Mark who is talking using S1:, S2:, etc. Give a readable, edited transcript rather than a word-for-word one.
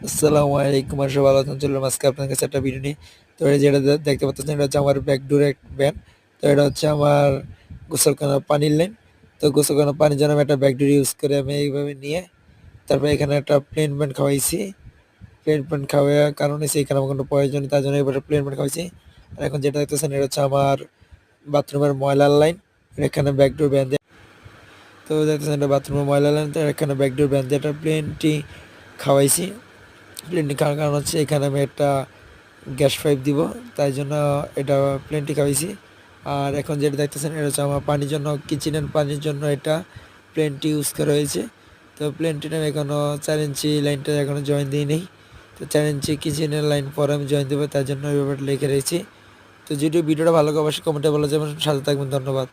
S1: আসসালামু আলাইকুম, আশা ভালো আছেন। চললাম আজকে আপনার কাছে একটা ভিডিও নিয়ে। তো এই যেটা দেখতে পাচ্ছেন, এটা হচ্ছে আমার ব্যাকডোর এক ভ্যান। তো এটা হচ্ছে আমার গোসলখানার পানির লাইন। তো গোসলখানার পানির জন্য আমি একটা ব্যাকডোর ইউজ করে আমি এইভাবে নিয়ে তারপরে এখানে একটা প্লেন প্যান্ট খাওয়াইছি। প্লেন প্যান্ট খাওয়ার কারণে সেইখানে আমার কোনো প্রয়োজন নেই, তার জন্য এবারে প্লেন প্যান্ট খাওয়াইছি। আর এখন যেটা দেখতেছেন, এটা হচ্ছে আমার বাথরুমের ময়লার লাইন। এখানে ব্যাকডোর ব্যান দিয়ে, তো দেখতেছেন এটা বাথরুমের ময়লার লাইন। তো এখানে ব্যাকডোর ব্যান দিয়ে একটা প্লেনটি খাওয়াইছি। প্লেনটি খাওয়ার কারণ হচ্ছে এখানে আমি একটা গ্যাস পাইপ দিব, তাই জন্য এটা প্লেনটি খাওয়াইছি। আর এখন যেটা দেখতেছেন, এটা হচ্ছে আমার পানির জন্য, কিচেনের পানির জন্য এটা প্লেনটি ইউজ করা হয়েছে। তো প্লেনটির আমি এখনও 4 ইঞ্চি লাইনটা এখনও জয়েন দিই নেই। তো 4 ইঞ্চি কিচেনের লাইন পরে আমি জয়েন দেবো, তার জন্য ওই ব্যাপারটা লিখে রয়েছি। তো যদি ভিডিওটা ভালো লাগে অবশ্যই কমেন্টে বলা যাবেন, সাথে থাকবেন। ধন্যবাদ।